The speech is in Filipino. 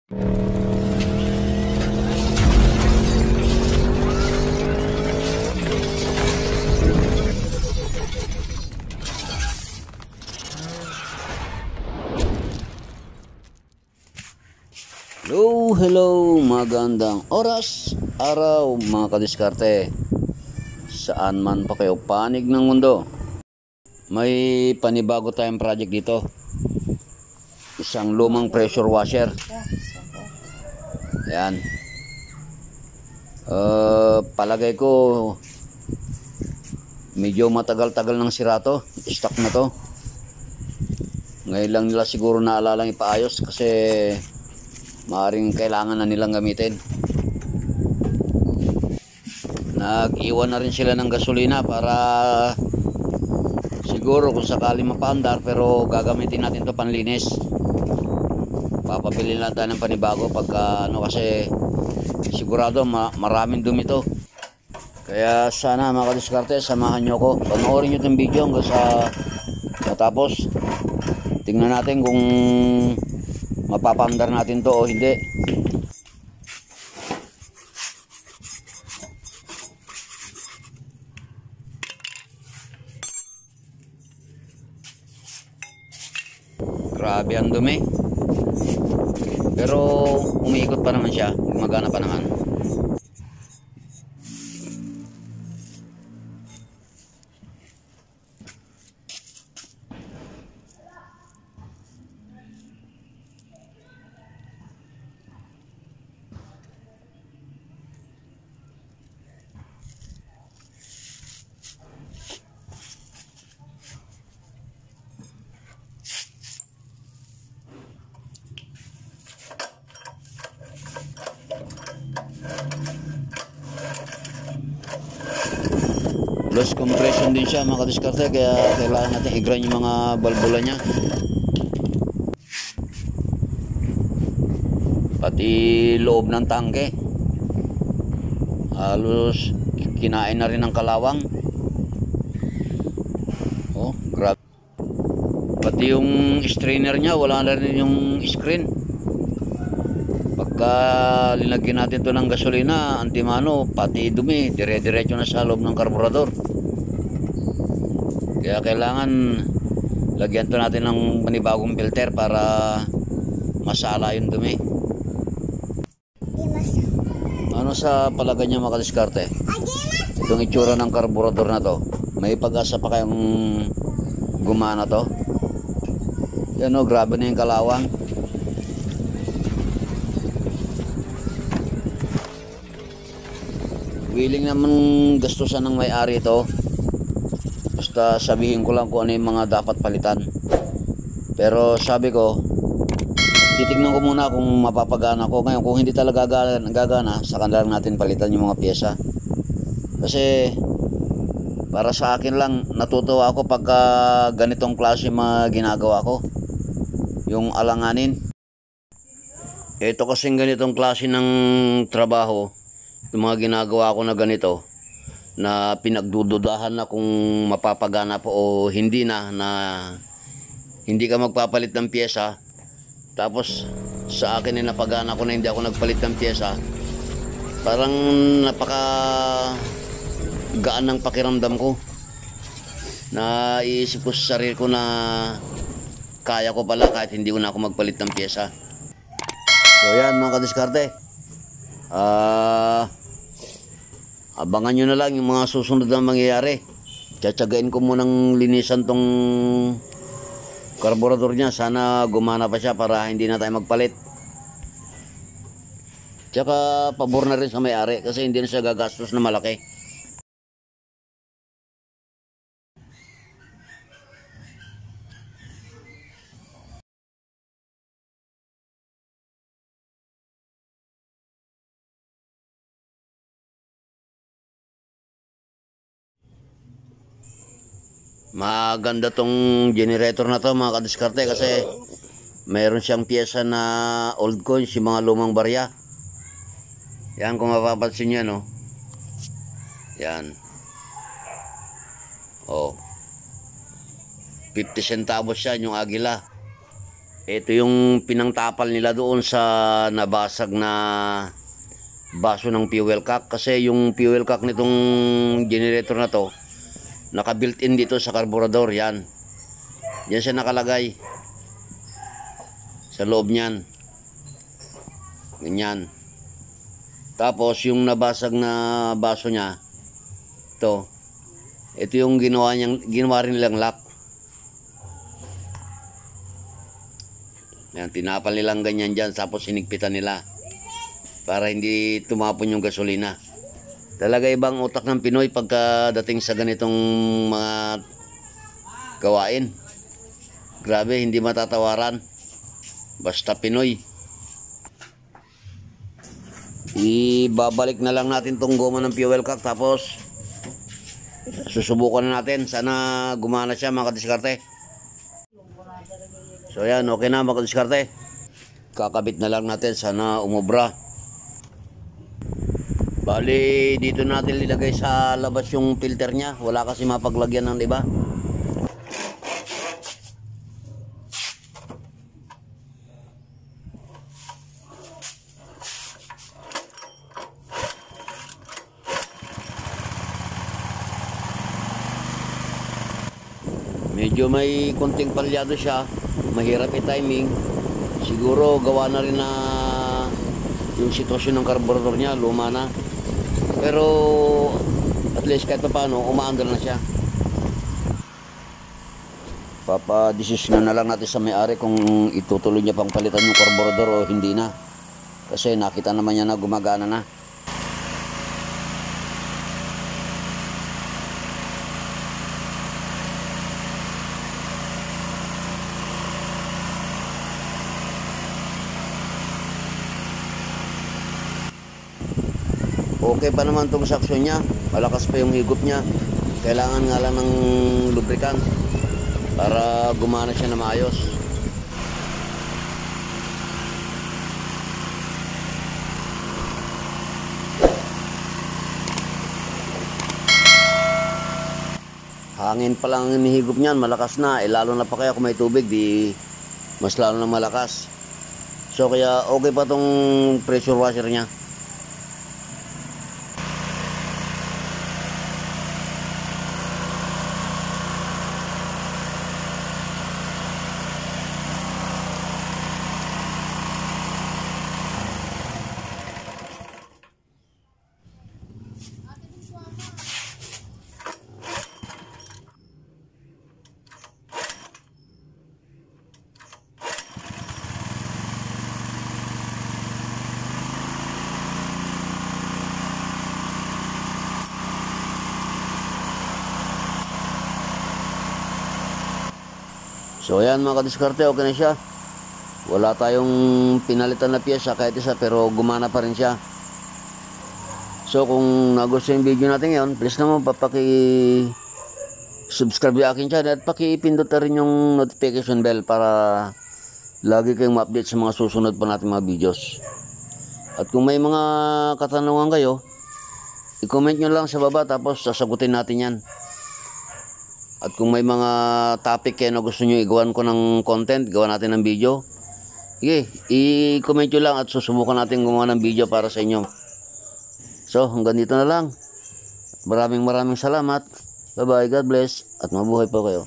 Hello, magandang oras, araw mga kadiskarte. Saan man pa kayo panig ng mundo, may panibago tayong project dito. Isang lumang pressure washer. Yan. Palagay ko medyo matagal-tagal ng sira to. Stock na to. Ngayon lang nila siguro naalalang ipaayos kasi maaaring kailangan na nilang gamitin. Nag-iwan na rin sila ng gasolina para siguro kung sakali mapaandar, pero gagamitin natin to panlinis. Papabili lang tayo ng panibago pagka kasi sigurado maraming dumi to. Kaya sana mga kadiskarte, samahan nyo ko. Panoorin nyo itong video hanggang sa matapos. Tingnan natin kung mapapandar natin to o hindi. Grabe ang dumi. Pero umiikot pa naman siya, gumagana pa naman. Loss compression din siya mga kadiskarte, kaya kailangan natin i-grind yung mga balbula niya. Pati loob ng tangke halos kinain na rin ng kalawang. Oh, grabe. Pati yung strainer niya wala na rin yung screen. Pagka linagyan natin to ng gasolina, antimano, pati dumi dire-diretso na sa loob ng karburador. Kaya kailangan lagyan to natin ng panibagong filter para masala yung dumi. Ano sa palagay niya mga kadiskarte? Itong itsura ng karburador na to, may pag-asa pa kayong gumana to? Yan o, grabe na yung kalawang. Willing naman gastusan ng may-ari ito. Basta sabihin ko lang kung ano yung mga dapat palitan. Pero sabi ko, titignan ko muna kung mapapagana ko. Ngayon kung hindi talaga gagana, saka lang natin palitan yung mga pyesa. Kasi para sa akin lang, natutuwa ako pagka ganitong klase mga ginagawa ko, yung alanganin. Ito kasing ganitong klase ng trabaho, yung mga ginagawa ko na ganito, na pinagdududahan na kung mapapagana po o hindi na hindi ka magpapalit ng pyesa, tapos sa akin napagana ko na hindi ako nagpalit ng pyesa. Parang napaka gaan ng pakiramdam ko. Naiisip ko sa sarili ko na kaya ko pala kahit hindi ko na ako magpalit ng pyesa. So yan mga kadiskarte, abangan nyo na lang yung mga susunod na mangyayari. Tsatsagain ko munang linisan tong karburador niya. Sana gumana pa siya para hindi na tayo magpalit. Tsaka pabor na rin sa may-ari kasi hindi na siya gagastos na malaki. Maganda tong generator na to mga kadiskarte kasi mayroon siyang pyesa na old coins, yung mga lumang barya. Yan kung mapapansin nyo, no? Yan. Oh. 50 centavos yan yung agila. Ito yung pinangtapal nila doon sa nabasag na baso ng fuel cock. Kasi yung fuel cock nitong generator na to, naka-built-in dito sa carburetor. Yan. Yan siya nakalagay. Sa loob niyan. Ganyan. Tapos yung nabasag na baso niya, ito yung ginawa rin nilang lock. Yan, tinapal nilang ganyan dyan, tapos sinigpitan nila para hindi tumapon yung gasolina. Talaga ibang utak ng Pinoy pagkadating sa ganitong mga gawain. Grabe, hindi matatawaran. Basta Pinoy. Ibabalik na lang natin tong goma ng fuel cock, tapos susubukan na natin. Sana gumana siya mga kadiskarte. So yan, okay na mga kadiskarte. Kakabit na lang natin, sana umubra. Bali, dito natin ilagay sa labas yung filter niya. Wala kasi mapaglagyan ng iba. Medyo may konting palyado siya, mahirap i-timing. Siguro gawa na rin na yung sitwasyon ng carburetor niya, luma na. Pero at least kahit pa paano, umaandar na siya. Papadesisyon na lang natin sa may-ari kung itutuloy niya pang palitan yung carburetor o hindi na. Kasi nakita naman niya na gumagana na. Okay pa naman itong saksyon niya. Malakas pa yung higop niya. Kailangan nga lang ng lubricant para gumana siya na maayos. Hangin pa lang ang higop niyan, malakas na. Lalo na pa kaya kung may tubig, di mas lalo na malakas. So kaya okay pa itong pressure washer niya. So ayan mga kadiskarte, okay na siya. Wala tayong pinalitan na piyesa kahit isa, pero gumana pa rin siya. So kung nagustuhan yung video natin ngayon, please naman subscribe yung aking channel at pakipindot na rin yung notification bell para lagi kayong ma-update sa mga susunod pa natin mga videos. At kung may mga katanungan kayo, i-comment nyo lang sa baba, tapos sasagutin natin yan. At kung may mga topic kayo na gusto nyo igawan ko ng content, gawa natin ng video, sige, i-comment nyo lang at susubukan natin gumawa ng video para sa inyo. So, hanggang dito na lang. Maraming salamat. Bye bye, God bless, at mabuhay po kayo.